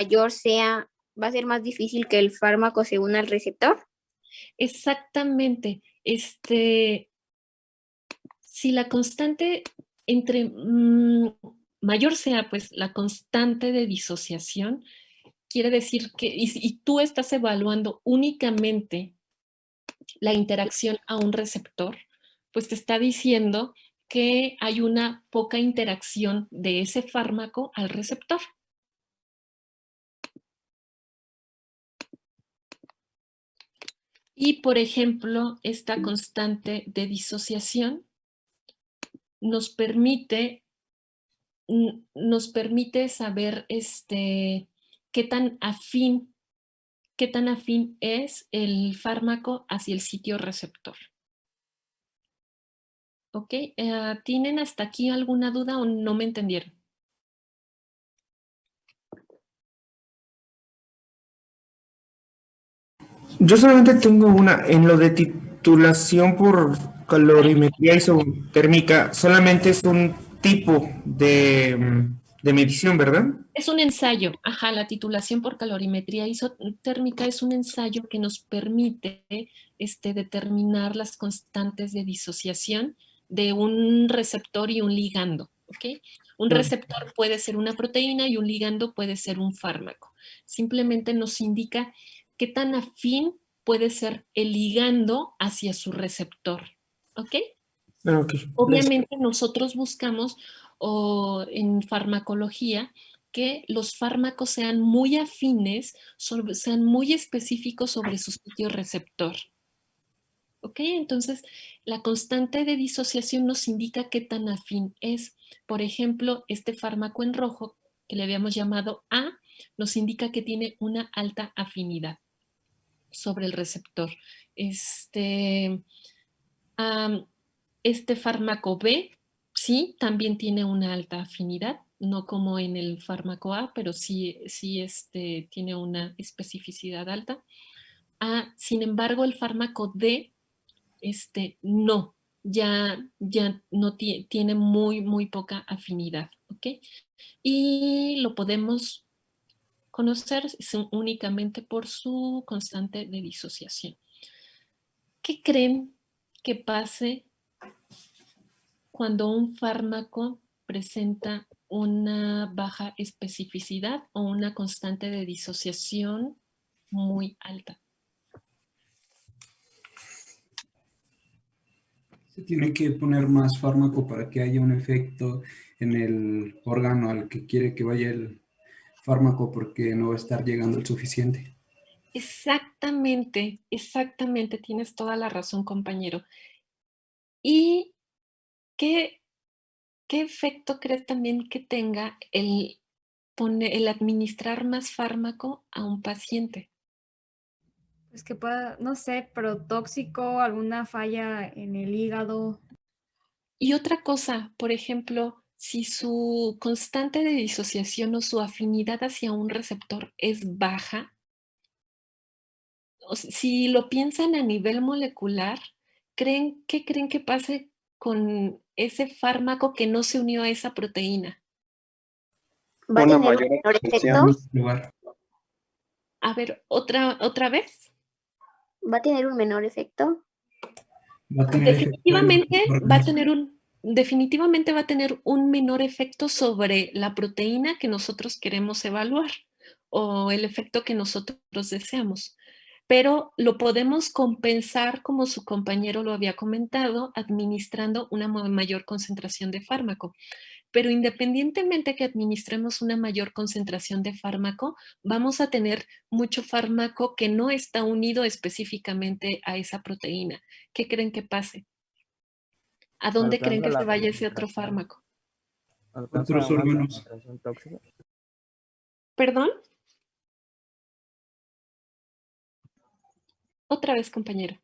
mayor sea, va a ser más difícil que el fármaco se una al receptor. Exactamente. Si la constante entre mayor sea, pues, la constante de disociación, quiere decir que, y tú estás evaluando únicamente la interacción a un receptor, pues te está diciendo que hay una poca interacción de ese fármaco al receptor. Y, por ejemplo, esta constante de disociación nos permite saber qué tan afín es el fármaco hacia el sitio receptor. ¿Ok? ¿Tienen hasta aquí alguna duda o no me entendieron? Yo solamente tengo una, en lo de titulación por calorimetría isotérmica, solamente es un tipo de medición, ¿verdad? Es un ensayo, ajá, la titulación por calorimetría isotérmica es un ensayo que nos permite determinar las constantes de disociación de un receptor y un ligando, ¿ok? Un receptor puede ser una proteína y un ligando puede ser un fármaco. Simplemente nos indica qué tan afín puede ser el ligando hacia su receptor, ¿ok? Ok. Obviamente nosotros buscamos en farmacología que los fármacos sean muy afines, sean muy específicos sobre su sitio receptor. ¿Ok? Entonces, la constante de disociación nos indica qué tan afín es. Por ejemplo, este fármaco en rojo, que le habíamos llamado A, nos indica que tiene una alta afinidad sobre el receptor. Este fármaco B, sí, también tiene una alta afinidad, no como en el fármaco A, pero sí, tiene una especificidad alta. Sin embargo, el fármaco D, no, ya no tiene muy poca afinidad, ¿ok? Y lo podemos conocer únicamente por su constante de disociación. ¿Qué creen que pase cuando un fármaco presenta una baja especificidad o una constante de disociación muy alta? Se tiene que poner más fármaco para que haya un efecto en el órgano al que quiere que vaya el fármaco, porque no va a estar llegando el suficiente. Exactamente, tienes toda la razón, compañero. ¿Y qué efecto crees también que tenga el administrar más fármaco a un paciente? Pues que pueda, no sé, pero tóxico, alguna falla en el hígado. Y otra cosa, por ejemplo, si su constante de disociación o su afinidad hacia un receptor es baja, si lo piensan a nivel molecular, ¿qué creen que pase con ese fármaco que no se unió a esa proteína? ¿Va a Una tener un mayor menor expresión. efecto? A ver, otra vez. ¿Va a tener un menor efecto? Va a tener Definitivamente va a tener un menor efecto sobre la proteína que nosotros queremos evaluar o el efecto que nosotros deseamos. Pero lo podemos compensar, como su compañero lo había comentado, administrando una mayor concentración de fármaco. Pero independientemente que administremos una mayor concentración de fármaco, vamos a tener mucho fármaco que no está unido específicamente a esa proteína. ¿Qué creen que pase? ¿A dónde creen que se vaya ese otro fármaco? ¿Alcanza Otros una órganos. concentración tóxica? ¿Perdón? Otra vez, compañero.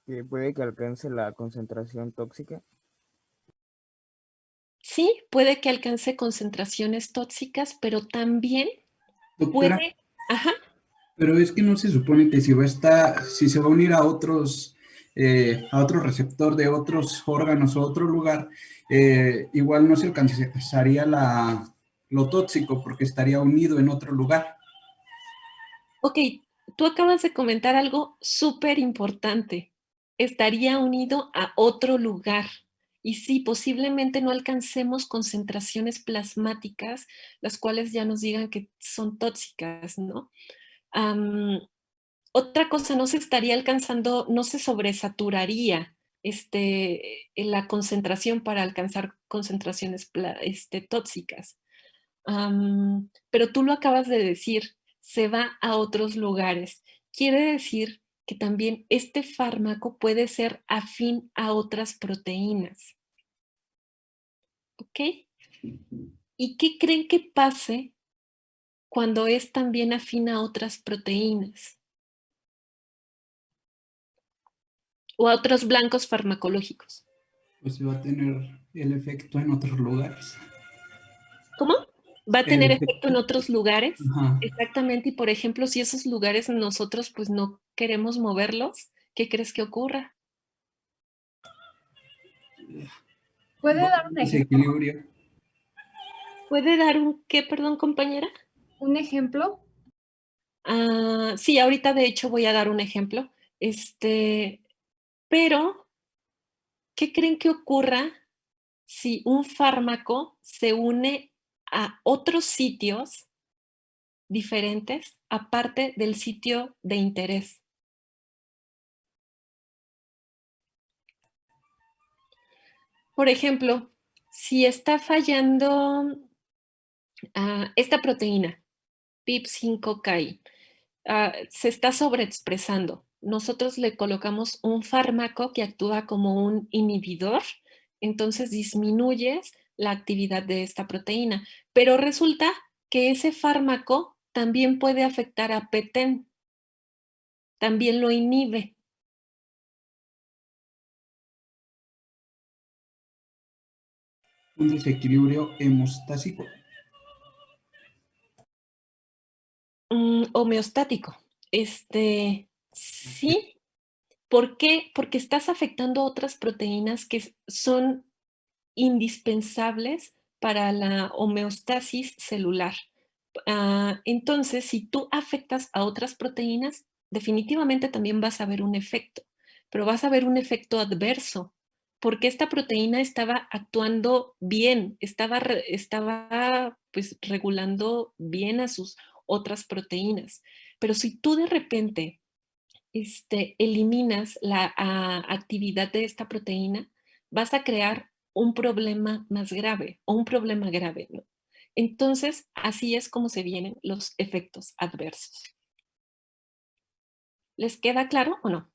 ¿Que puede que alcance la concentración tóxica? Sí, puede que alcance concentraciones tóxicas, pero también Doctora, puede... Ajá. pero es que no se supone que si se va a unir a otro receptor de otros órganos o otro lugar, igual no se alcanzaría la lo tóxico porque estaría unido en otro lugar. Ok, tú acabas de comentar algo súper importante. Estaría unido a otro lugar. Y sí, posiblemente no alcancemos concentraciones plasmáticas, las cuales ya nos digan que son tóxicas, ¿no? Otra cosa, no se estaría alcanzando, no se sobresaturaría la concentración para alcanzar concentraciones tóxicas. Pero tú lo acabas de decir, se va a otros lugares. Quiere decir que también este fármaco puede ser afín a otras proteínas. ¿Ok? ¿Y qué creen que pase cuando es también afín a otras proteínas? O a otros blancos farmacológicos. Pues va a tener el efecto en otros lugares. ¿Cómo? Va a El tener efecto, efecto en otros lugares. ajá. Exactamente. Y por ejemplo, si esos lugares nosotros pues no queremos moverlos, ¿qué crees que ocurra? ¿Puede Va a dar haber un ejemplo? desequilibrio. ¿Puede dar un qué, perdón, compañera? ¿Un ejemplo? Sí, ahorita de hecho voy a dar un ejemplo. Pero, ¿qué creen que ocurra si un fármaco se une a otros sitios diferentes aparte del sitio de interés? Por ejemplo, si está fallando esta proteína, PIP5KI, se está sobreexpresando. Nosotros le colocamos un fármaco que actúa como un inhibidor, entonces disminuyes la actividad de esta proteína. Pero resulta que ese fármaco también puede afectar a PTEN, también lo inhibe. Un desequilibrio hemostásico. Homeostático. Sí. ¿Por qué? Porque estás afectando a otras proteínas que son indispensables para la homeostasis celular. Entonces, si tú afectas a otras proteínas, definitivamente también vas a ver un efecto, pero vas a ver un efecto adverso, porque esta proteína estaba actuando bien, estaba pues regulando bien a sus otras proteínas. Pero si tú de repente eliminas la actividad de esta proteína, vas a crear un problema más grave o un problema grave, ¿no? Entonces, así es como se vienen los efectos adversos. ¿Les queda claro o no?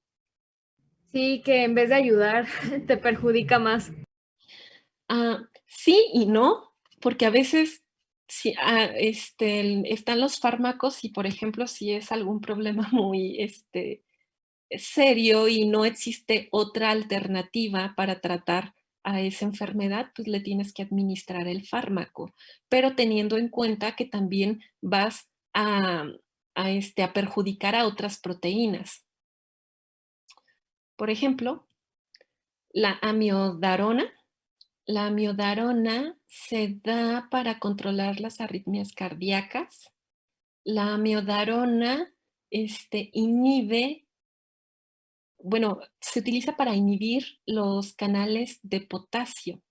Sí, que en vez de ayudar, te perjudica más. Sí y no, porque a veces están los fármacos y, por ejemplo, si es algún problema muy serio y no existe otra alternativa para tratar a esa enfermedad, pues le tienes que administrar el fármaco, pero teniendo en cuenta que también vas a perjudicar a otras proteínas. Por ejemplo, la amiodarona. La amiodarona se da para controlar las arritmias cardíacas. La amiodarona inhibe, bueno, se utiliza para inhibir los canales de potasio.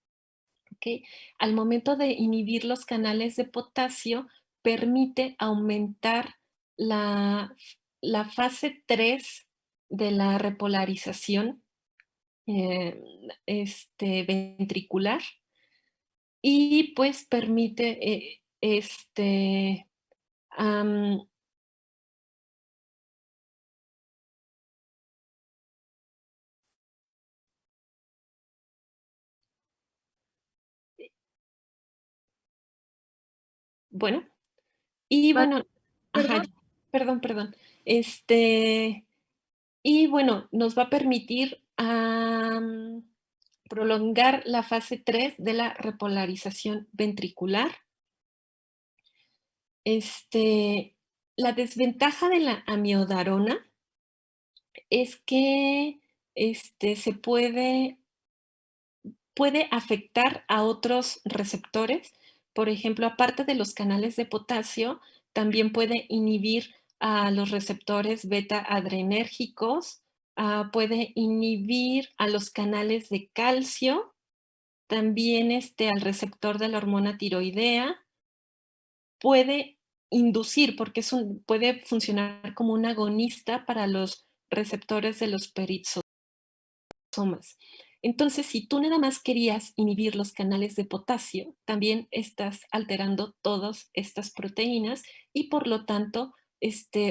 ¿Ok? Al momento de inhibir los canales de potasio, permite aumentar la, la fase 3 de la repolarización ventricular y pues permite bueno, y Vale, bueno, ajá, perdón. perdón. Y bueno, nos va a permitir prolongar la fase 3 de la repolarización ventricular. La desventaja de la amiodarona es que se puede afectar a otros receptores, Por ejemplo, aparte de los canales de potasio, también puede inhibir a los receptores beta adrenérgicos, puede inhibir a los canales de calcio, también al receptor de la hormona tiroidea, puede inducir, porque puede funcionar como un agonista para los receptores de los peritzomas. Entonces, si tú nada más querías inhibir los canales de potasio, también estás alterando todas estas proteínas y por lo tanto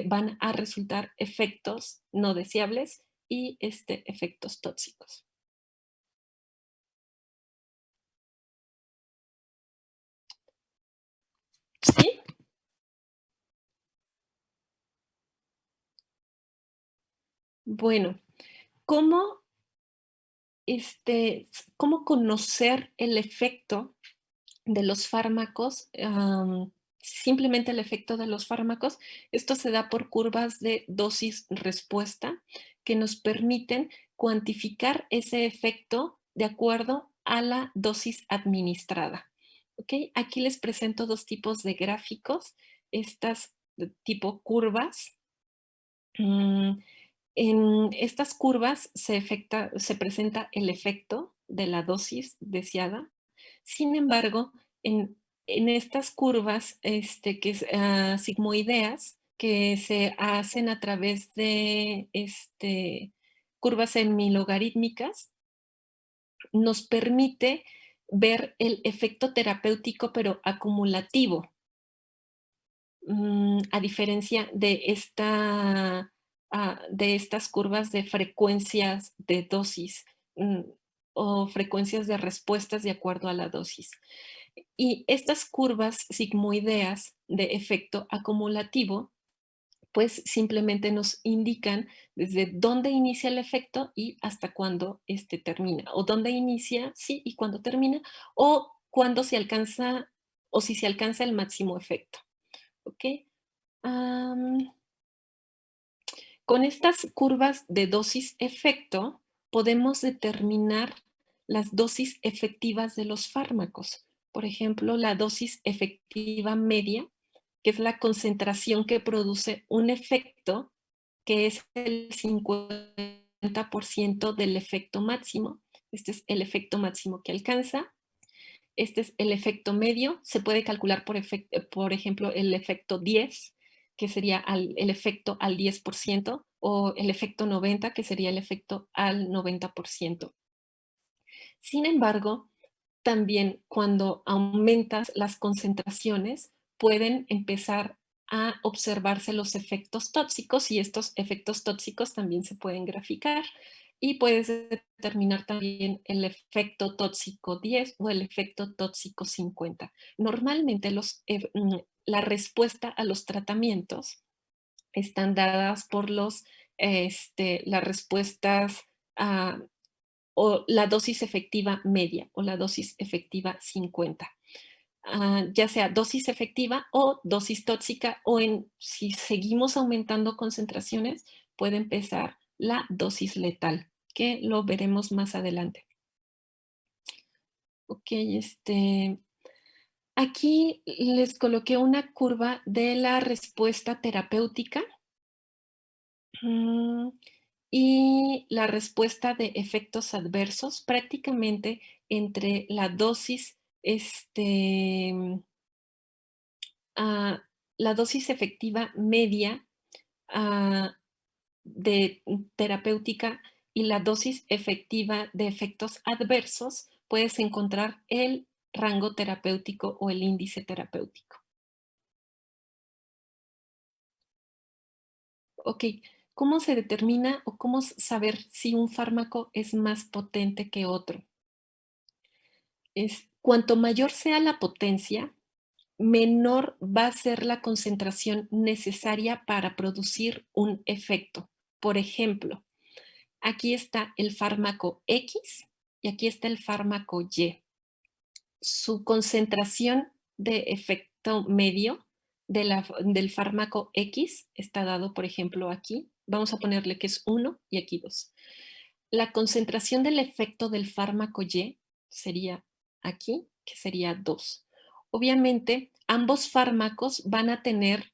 van a resultar efectos no deseables y efectos tóxicos. ¿Sí? Bueno, ¿cómo conocer el efecto de los fármacos? Simplemente el efecto de los fármacos. Esto se da por curvas de dosis-respuesta que nos permiten cuantificar ese efecto de acuerdo a la dosis administrada. ¿Okay? Aquí les presento dos tipos de gráficos, estas tipo curvas. En estas curvas se presenta el efecto de la dosis deseada. Sin embargo, en estas curvas sigmoideas que se hacen a través de curvas semilogarítmicas, nos permite ver el efecto terapéutico pero acumulativo, a diferencia de estas curvas de frecuencias de dosis o frecuencias de respuestas de acuerdo a la dosis. Y estas curvas sigmoideas de efecto acumulativo, pues simplemente nos indican desde dónde inicia el efecto y hasta cuándo termina, o dónde inicia, sí, y cuándo termina, o cuándo se alcanza, o si se alcanza el máximo efecto. ¿Ok? Con estas curvas de dosis-efecto podemos determinar las dosis efectivas de los fármacos. Por ejemplo, la dosis efectiva media, que es la concentración que produce un efecto, que es el 50% del efecto máximo. Este es el efecto máximo que alcanza. Este es el efecto medio. Se puede calcular, por ejemplo, el efecto 10, que sería el efecto al 10%, o el efecto 90, que sería el efecto al 90%. Sin embargo, también cuando aumentas las concentraciones, pueden empezar a observarse los efectos tóxicos, y estos efectos tóxicos también se pueden graficar. Y puedes determinar también el efecto tóxico 10 o el efecto tóxico 50. Normalmente la respuesta a los tratamientos están dadas por las respuestas o la dosis efectiva media o la dosis efectiva 50. Ya sea dosis efectiva o dosis tóxica, o si seguimos aumentando concentraciones, puede empezar la dosis letal, que lo veremos más adelante. Ok, aquí les coloqué una curva de la respuesta terapéutica y la respuesta de efectos adversos, prácticamente entre la dosis la dosis efectiva media de terapéutica y la dosis efectiva de efectos adversos, puedes encontrar el rango terapéutico o el índice terapéutico. Ok, ¿cómo se determina o cómo saber si un fármaco es más potente que otro? Cuanto mayor sea la potencia, menor va a ser la concentración necesaria para producir un efecto. Por ejemplo, aquí está el fármaco X y aquí está el fármaco Y. Su concentración de efecto medio del fármaco X está dado, por ejemplo, aquí. Vamos a ponerle que es 1 y aquí 2. La concentración del efecto del fármaco Y sería aquí, que sería 2. obviamente ambos fármacos van a tener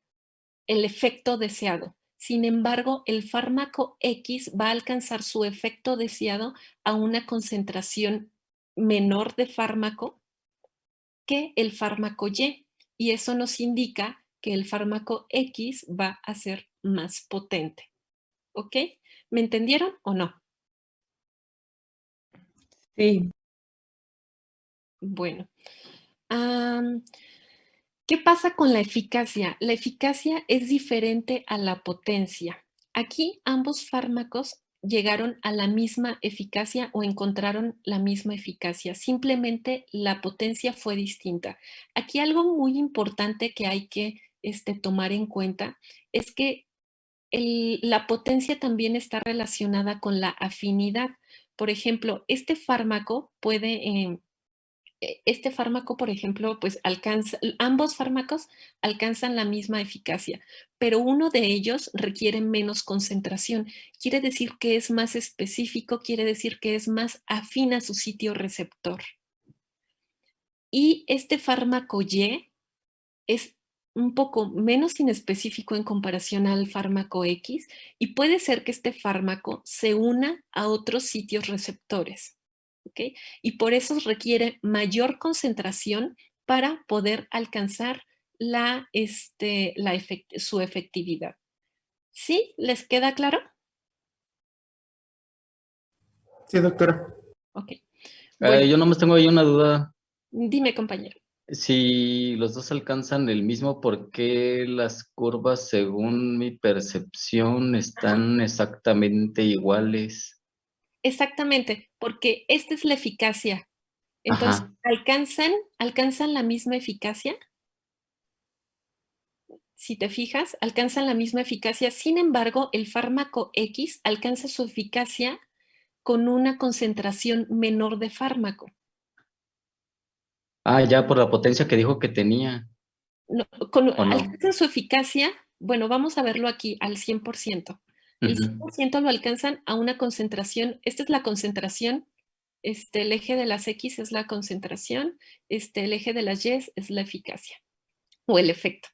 el efecto deseado. Sin embargo, el fármaco X va a alcanzar su efecto deseado a una concentración menor de fármaco que el fármaco Y. Y eso nos indica que el fármaco X va a ser más potente. ¿Ok? ¿Me entendieron o no? Sí, Bueno. ¿Qué pasa con la eficacia? La eficacia es diferente a la potencia. Aquí ambos fármacos llegaron a la misma eficacia o encontraron la misma eficacia. Simplemente la potencia fue distinta. Aquí algo muy importante que hay que tomar en cuenta es que la potencia también está relacionada con la afinidad. Por ejemplo, este fármaco puede este fármaco, por ejemplo, pues ambos fármacos alcanzan la misma eficacia, pero uno de ellos requiere menos concentración. Quiere decir que es más específico, quiere decir que es más afín a su sitio receptor. Y este fármaco Y es un poco menos inespecífico en comparación al fármaco X y puede ser que este fármaco se una a otros sitios receptores. ¿Okay? Y por eso requiere mayor concentración para poder alcanzar su efectividad. ¿Sí? ¿Les queda claro? Sí, doctora. Ok. Bueno, Yo nomás tengo ahí una duda. dime, compañero. Si los dos alcanzan el mismo, ¿por qué las curvas, según mi percepción, están exactamente iguales? Exactamente, porque esta es la eficacia. Entonces, Ajá. ¿alcanzan la misma eficacia? Si te fijas, alcanzan la misma eficacia. Sin embargo, el fármaco X alcanza su eficacia con una concentración menor de fármaco. Ah, ya por la potencia que dijo que tenía, No, ¿o no? alcanzan su eficacia, bueno, vamos a verlo aquí al 100%. El Ujú. 100% lo alcanzan a una concentración, esta es la concentración, el eje de las X es la concentración, el eje de las Y es la eficacia o el efecto.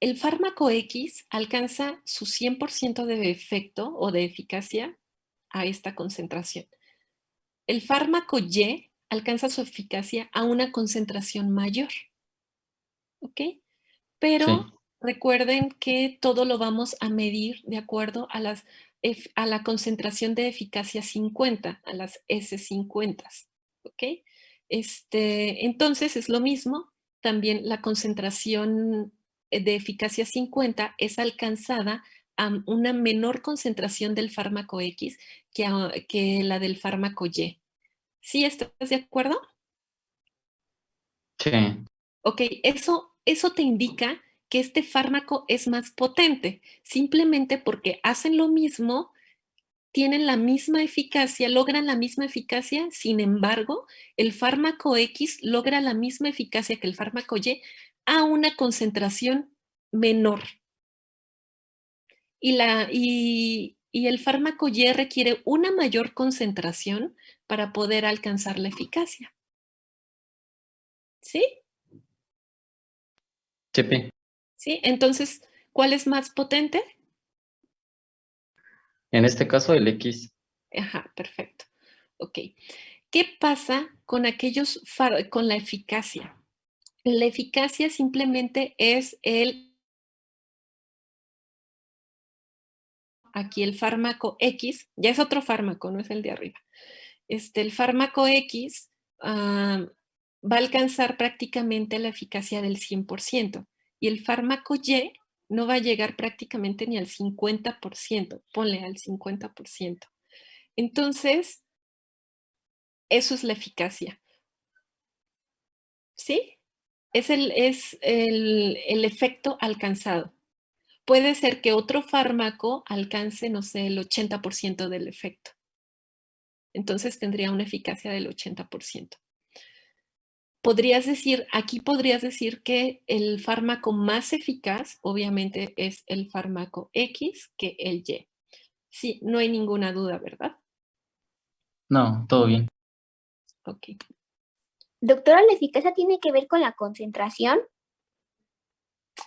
El fármaco X alcanza su 100% de efecto o de eficacia a esta concentración. El fármaco Y alcanza su eficacia a una concentración mayor. ¿Ok? Pero Sí, recuerden que todo lo vamos a medir de acuerdo a la concentración de eficacia 50, a las S50. ¿Ok? Entonces es lo mismo. También la concentración de eficacia 50 es alcanzada a una menor concentración del fármaco X que la del fármaco Y. ¿Sí estás de acuerdo? sí, Ok, eso te indica que este fármaco es más potente, simplemente porque hacen lo mismo, tienen la misma eficacia, logran la misma eficacia, sin embargo, el fármaco X logra la misma eficacia que el fármaco Y a una concentración menor. Y el fármaco Y requiere una mayor concentración para poder alcanzar la eficacia. ¿Sí? sí. ¿Sí? Entonces, ¿cuál es más potente? En este caso, el X. Ajá, perfecto. Ok. ¿Qué pasa con con la eficacia? La eficacia simplemente es aquí el fármaco X, ya es otro fármaco, no es el de arriba. El fármaco X va a alcanzar prácticamente la eficacia del 100% y el fármaco Y no va a llegar prácticamente ni al 50%, ponle al 50%. Entonces, eso es la eficacia. ¿Sí? Es el efecto alcanzado. Puede ser que otro fármaco alcance, no sé, el 80% del efecto. Entonces tendría una eficacia del 80%. Aquí podrías decir que el fármaco más eficaz, obviamente, es el fármaco X que el Y. Sí, no hay ninguna duda, ¿verdad? No, todo bien. Ok. Doctora, ¿la eficacia tiene que ver con la concentración?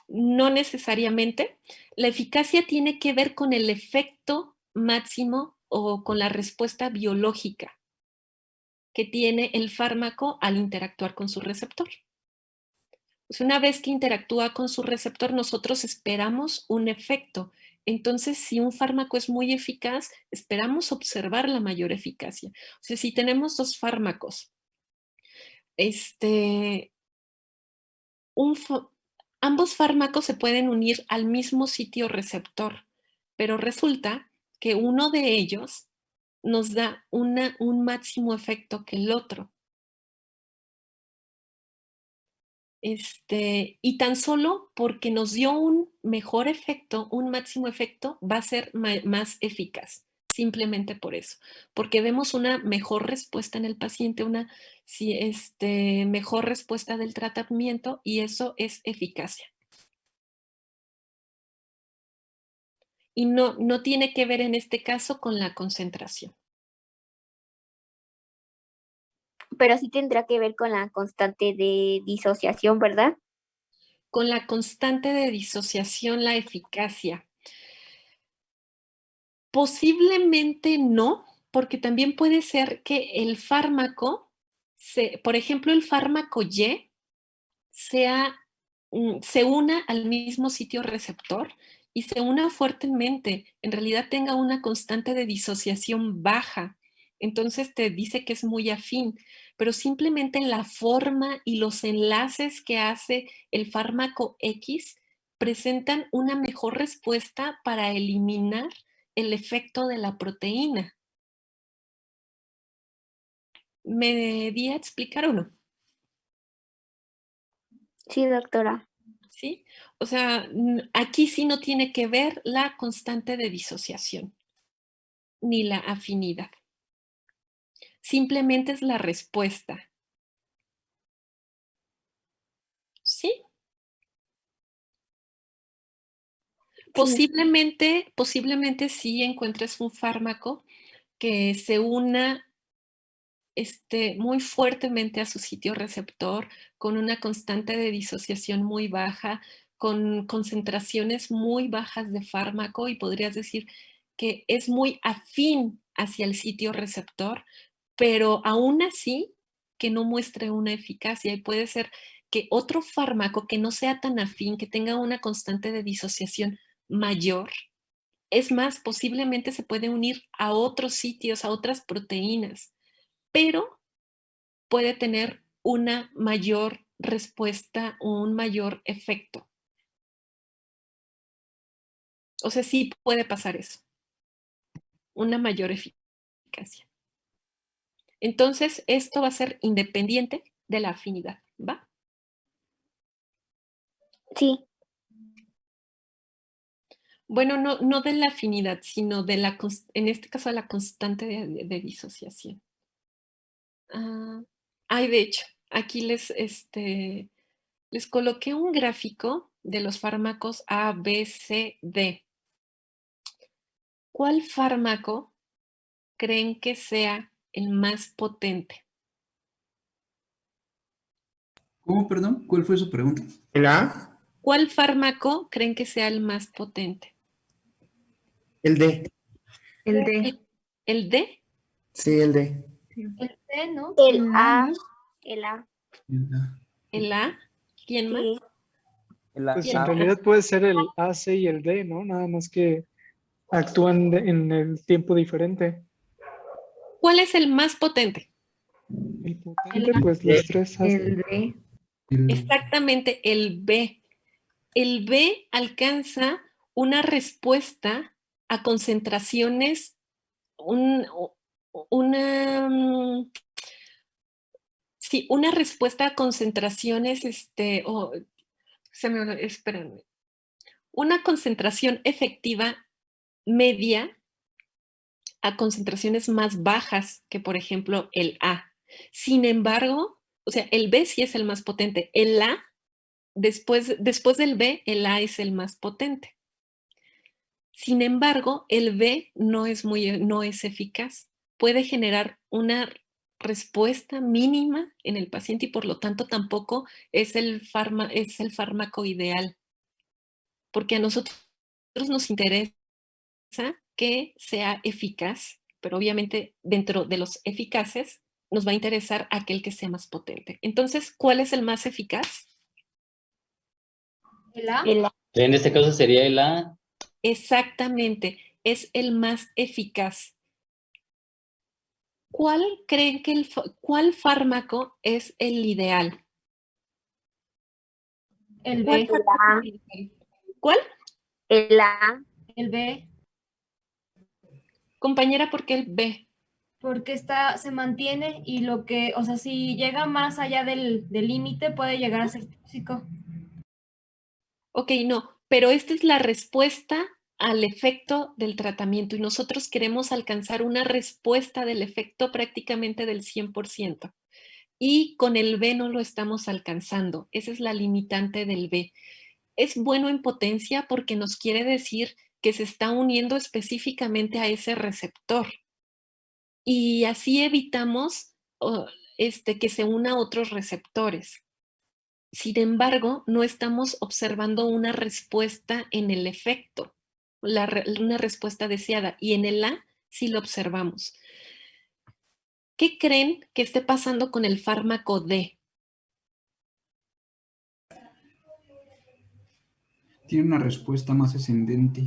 No necesariamente. La eficacia tiene que ver con el efecto máximo o con la respuesta biológica que tiene el fármaco al interactuar con su receptor. Pues una vez que interactúa con su receptor, nosotros esperamos un efecto. Entonces, si un fármaco es muy eficaz, esperamos observar la mayor eficacia. O sea, si tenemos dos fármacos, ambos fármacos se pueden unir al mismo sitio receptor, pero resulta que uno de ellos nos da un máximo efecto que el otro. Y tan solo porque nos dio un mejor efecto, un máximo efecto, va a ser más eficaz. Simplemente por eso. Porque vemos una mejor respuesta en el paciente, una mejor respuesta del tratamiento y eso es eficacia. Y no tiene que ver en este caso con la concentración. Pero sí tendrá que ver con la constante de disociación, ¿verdad? Con la constante de disociación, la eficacia. Posiblemente no, porque también puede ser que el fármaco, por ejemplo, el fármaco Y se una al mismo sitio receptor y se una fuertemente, en realidad tenga una constante de disociación baja. Entonces te dice que es muy afín, pero simplemente la forma y los enlaces que hace el fármaco X presentan una mejor respuesta para eliminar el efecto de la proteína. ¿Me di a explicar o no? Sí, doctora. ¿Sí? O sea, aquí sí no tiene que ver la constante de disociación ni la afinidad. Simplemente es la respuesta. ¿Sí? Posiblemente sí encuentres un fármaco que se una muy fuertemente a su sitio receptor, con una constante de disociación muy baja, con concentraciones muy bajas de fármaco y podrías decir que es muy afín hacia el sitio receptor, pero aún así que no muestre una eficacia y puede ser que otro fármaco que no sea tan afín, que tenga una constante de disociación mayor, es más, posiblemente se puede unir a otros sitios, a otras proteínas, pero puede tener una mayor respuesta o un mayor efecto. O sea, sí puede pasar eso, una mayor eficacia. Entonces, esto va a ser independiente de la afinidad, ¿va? Sí. Bueno, no de la afinidad, sino de en este caso, de la constante de disociación. De hecho, aquí les coloqué un gráfico de los fármacos A, B, C, D. ¿Cuál fármaco creen que sea el más potente? ¿Cómo, perdón? ¿Cuál fue su pregunta? ¿El A? ¿Cuál fármaco creen que sea el más potente? El D. El D. ¿El D? Sí, el D. El D, ¿no? El A. El A. ¿El A? ¿Quién más? Sí. Pues Bien. en realidad puede ser el A, C y el D, ¿no? Nada más que actúan en el tiempo diferente. ¿Cuál es el más potente? El potente, pues los tres hacen. El D. Exactamente, el B. El B alcanza una respuesta a concentraciones, una respuesta a concentraciones, espérenme, una concentración efectiva media a concentraciones más bajas que, por ejemplo, el A. Sin embargo, o sea, el B sí es el más potente. El A, después del B, el A es el más potente. Sin embargo, el B no es eficaz. Puede generar una respuesta mínima en el paciente y por lo tanto tampoco es el fármaco ideal. Porque a nosotros nos interesa que sea eficaz, pero obviamente dentro de los eficaces nos va a interesar aquel que sea más potente. Entonces, ¿cuál es el más eficaz? ¿El A? El A. En este caso sería el A. Exactamente, es el más eficaz. ¿Cuál creen que cuál fármaco es el ideal? El ¿Cuál B. fármaco es el ideal? ¿Cuál? El A. El B. Compañera, ¿por qué el B? Porque se mantiene y lo que, o sea, si llega más allá del límite puede llegar a ser tóxico. Ok, no, pero esta es la respuesta al efecto del tratamiento y nosotros queremos alcanzar una respuesta del efecto prácticamente del 100%. Y con el B no lo estamos alcanzando. Esa es la limitante del B. Es bueno en potencia porque nos quiere decir que se está uniendo específicamente a ese receptor. Y así evitamos que se una a otros receptores. Sin embargo, no estamos observando una respuesta en el efecto, una respuesta deseada. Y en el A sí lo observamos. ¿Qué creen que esté pasando con el fármaco D? Tiene una respuesta más ascendente.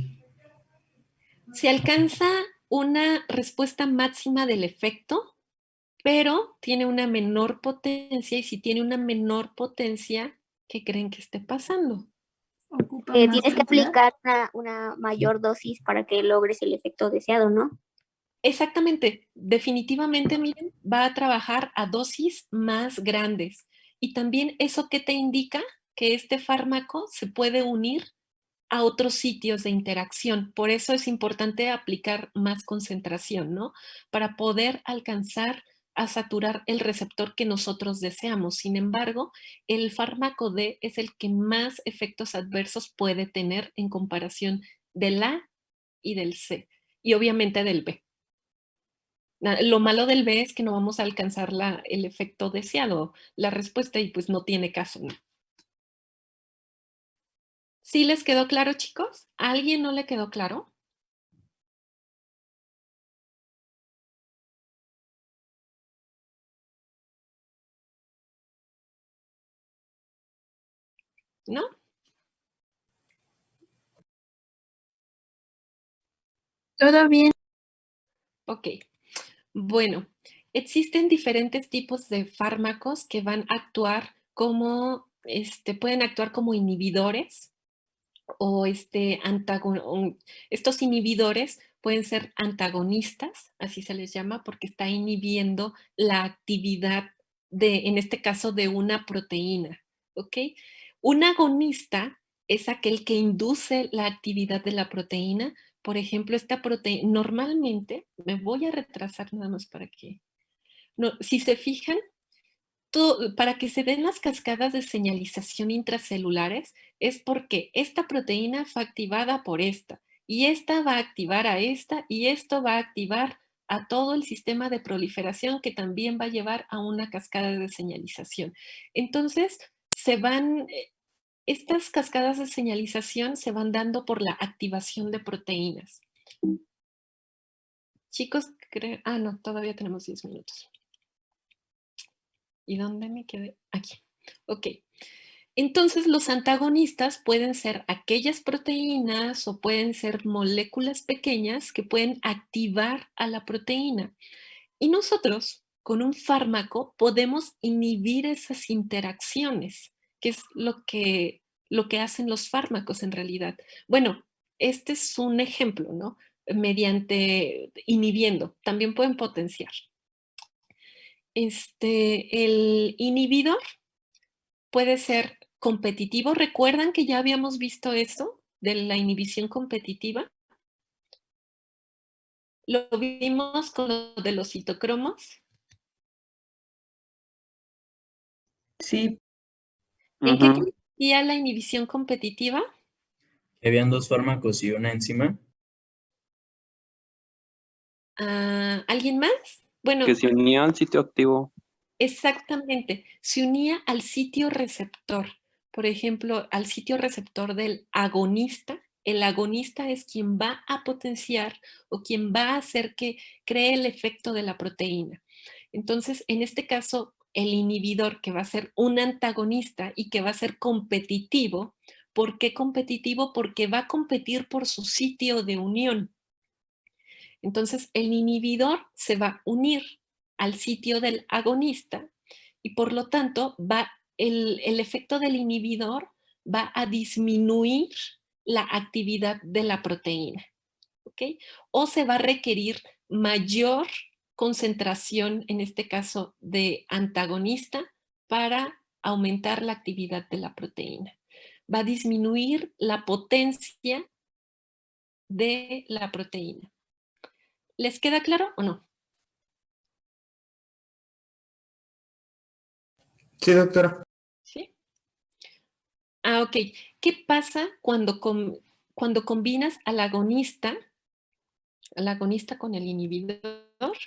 Se alcanza una respuesta máxima del efecto, pero tiene una menor potencia. Y si tiene una menor potencia, ¿qué creen que esté pasando? Ocupa más Tienes que cantidad. aplicar una mayor dosis para que logres el efecto deseado, ¿no? Exactamente, definitivamente, miren, va a trabajar a dosis más grandes. Y también eso que te indica que este fármaco se puede unir a otros sitios de interacción. Por eso es importante aplicar más concentración, ¿no? Para poder alcanzar a saturar el receptor que nosotros deseamos. Sin embargo, el fármaco D es el que más efectos adversos puede tener en comparación del A y del C, y obviamente del B. Lo malo del B es que no vamos a alcanzar el efecto deseado, la respuesta, y pues no tiene caso, ¿no? ¿Sí les quedó claro, chicos? ¿A alguien no le quedó claro? ¿No? Todo bien. Ok. Bueno, existen diferentes tipos de fármacos que van a actuar como, pueden actuar como inhibidores o estos inhibidores pueden ser antagonistas, así se les llama, porque está inhibiendo la actividad en este caso, de una proteína, ¿ok? Un agonista es aquel que induce la actividad de la proteína. Por ejemplo, esta proteína, normalmente, me voy a retrasar nada más para que, no, si se fijan, para que se den las cascadas de señalización intracelulares es porque esta proteína fue activada por esta y esta va a activar a esta y esto va a activar a todo el sistema de proliferación que también va a llevar a una cascada de señalización. Entonces, estas cascadas de señalización se van dando por la activación de proteínas. Chicos, no, todavía tenemos 10 minutos. ¿Y dónde me quedé? Aquí. Ok. Entonces, los antagonistas pueden ser aquellas proteínas o pueden ser moléculas pequeñas que pueden activar a la proteína. Y nosotros, con un fármaco, podemos inhibir esas interacciones, que es lo que hacen los fármacos en realidad. Bueno, este es un ejemplo, ¿no? Mediante inhibiendo, también pueden potenciar. El inhibidor puede ser competitivo. ¿Recuerdan que ya habíamos visto esto de la inhibición competitiva? Lo vimos con lo de los citocromos. Sí. ¿En qué consistía la inhibición competitiva? Habían dos fármacos y una enzima. ¿Alguien más? Bueno, Que se unía al sitio activo. exactamente, se unía al sitio receptor, por ejemplo, al sitio receptor del agonista. El agonista es quien va a potenciar o quien va a hacer que cree el efecto de la proteína. Entonces, en este caso, el inhibidor, que va a ser un antagonista y que va a ser competitivo. ¿Por qué competitivo? Porque va a competir por su sitio de unión. Entonces, el inhibidor se va a unir al sitio del agonista y por lo tanto el efecto del inhibidor va a disminuir la actividad de la proteína. ¿Ok? O se va a requerir mayor concentración, en este caso de antagonista, para aumentar la actividad de la proteína. Va a disminuir la potencia de la proteína. ¿Les queda claro o no? Sí, doctora. ¿Sí? Ah, ok. ¿Qué pasa cuando combinas al agonista con el inhibidor?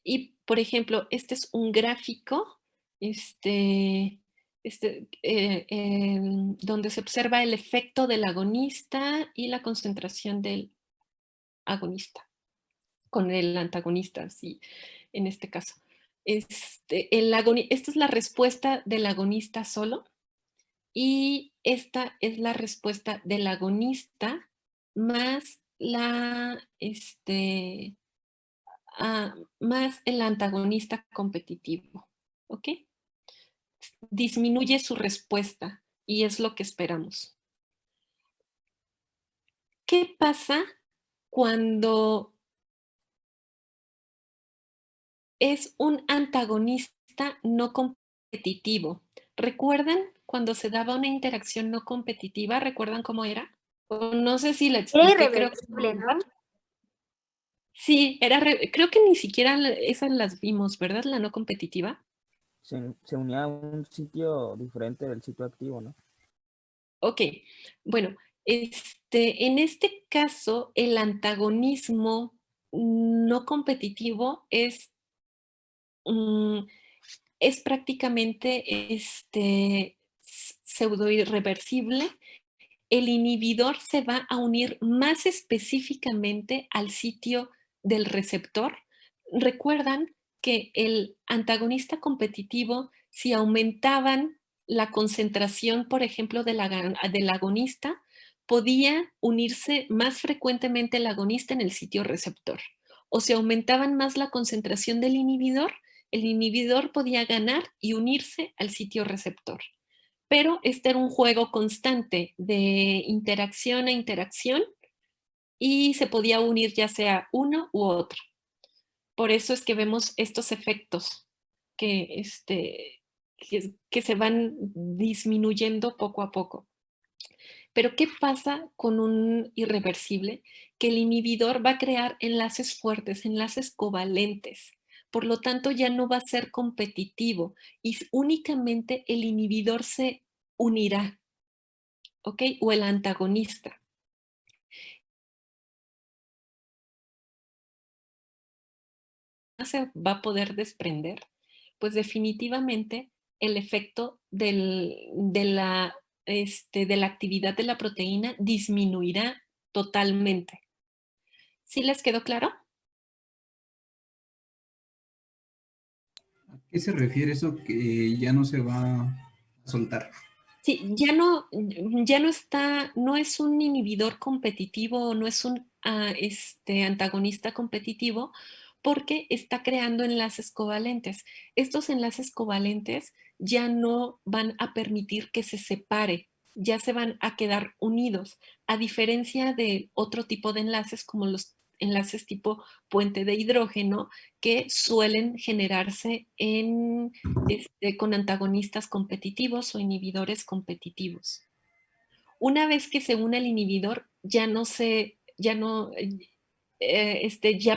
Y, por ejemplo, este es un gráfico donde se observa el efecto del agonista y la concentración del agonista con el antagonista, sí, en este caso. Esta es la respuesta del agonista solo y esta es la respuesta del agonista más más el antagonista competitivo, ¿ok? Disminuye su respuesta y es lo que esperamos. ¿Qué pasa cuando es un antagonista no competitivo? ¿Recuerdan cuando se daba una interacción no competitiva? ¿Recuerdan cómo era? O no sé si la Era expliqué, creo que irreversible, ¿no? sí, creo que ni siquiera esas las vimos, ¿verdad? La no competitiva. Se unía a un sitio diferente del sitio activo, ¿no? Ok, bueno, en este caso, el antagonismo no competitivo es prácticamente pseudo irreversible. El inhibidor se va a unir más específicamente al sitio del receptor. Recuerdan que el antagonista competitivo, si aumentaban la concentración, por ejemplo, del agonista, podía unirse más frecuentemente el agonista en el sitio receptor. O si aumentaban más la concentración del inhibidor, el inhibidor podía ganar y unirse al sitio receptor. Pero este era un juego constante de interacción a interacción y se podía unir ya sea uno u otro. Por eso es que vemos estos efectos que se van disminuyendo poco a poco. Pero ¿qué pasa con un irreversible? Que el inhibidor va a crear enlaces fuertes, enlaces covalentes. Por lo tanto, ya no va a ser competitivo y únicamente el inhibidor se unirá, ¿ok? O el antagonista. Se va a poder desprender, pues definitivamente el efecto de la actividad de la proteína disminuirá totalmente. ¿Sí les quedó claro? ¿A qué se refiere eso que ya no se va a soltar? Sí, ya no está, no es un inhibidor competitivo, no es un antagonista competitivo, porque está creando enlaces covalentes. Estos enlaces covalentes ya no van a permitir que se separe, ya se van a quedar unidos, a diferencia de otro tipo de enlaces como los enlaces tipo puente de hidrógeno que suelen generarse con antagonistas competitivos o inhibidores competitivos. Una vez que se une el inhibidor, ya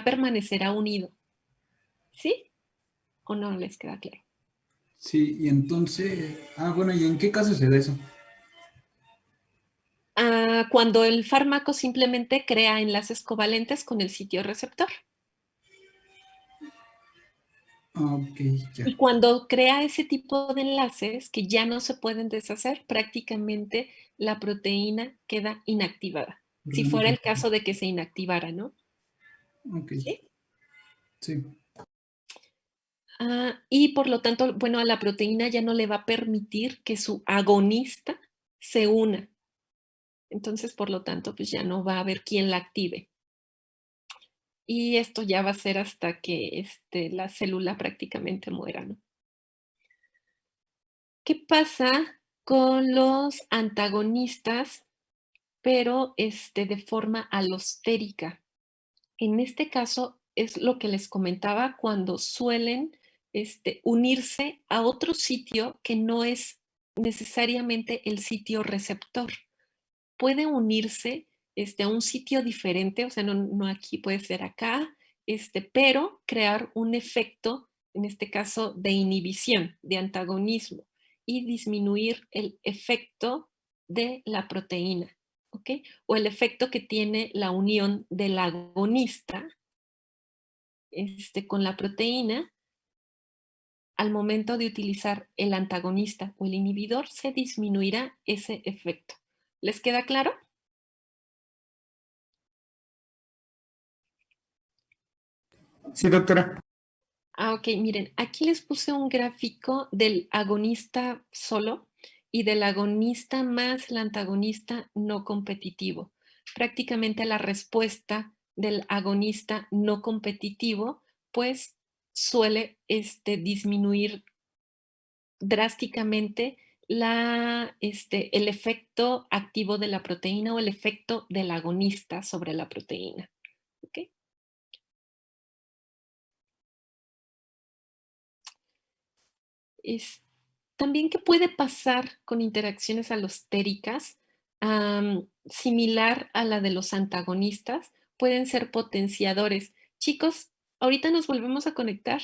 permanecerá unido. ¿Sí? ¿O no les queda claro? Sí, y entonces, bueno, ¿y en qué caso se da eso? Cuando el fármaco simplemente crea enlaces covalentes con el sitio receptor. Ok, ya. Y cuando crea ese tipo de enlaces que ya no se pueden deshacer, prácticamente la proteína queda inactivada. Si fuera el caso de que se inactivara, ¿no? Ok, ¿Sí? sí. Y por lo tanto, bueno, a la proteína ya no le va a permitir que su agonista se una. Entonces, por lo tanto, pues ya no va a haber quien la active. Y esto ya va a ser hasta que la célula prácticamente muera, ¿no? ¿Qué pasa con los antagonistas, pero de forma alostérica? En este caso es lo que les comentaba cuando suelen unirse a otro sitio que no es necesariamente el sitio receptor. Puede unirse a un sitio diferente, o sea, no aquí, puede ser acá, pero crear un efecto, en este caso, de inhibición, de antagonismo, y disminuir el efecto de la proteína, ¿ok? O el efecto que tiene la unión del agonista con la proteína. Al momento de utilizar el antagonista o el inhibidor, se disminuirá ese efecto. ¿Les queda claro? Sí, doctora. Ok, miren, aquí les puse un gráfico del agonista solo y del agonista más el antagonista no competitivo. Prácticamente la respuesta del agonista no competitivo, pues suele disminuir drásticamente el efecto activo de la proteína o el efecto del agonista sobre la proteína. ¿Ok? También, ¿qué puede pasar con interacciones alostéricas? Similar a la de los antagonistas, pueden ser potenciadores. Chicos, ahorita nos volvemos a conectar.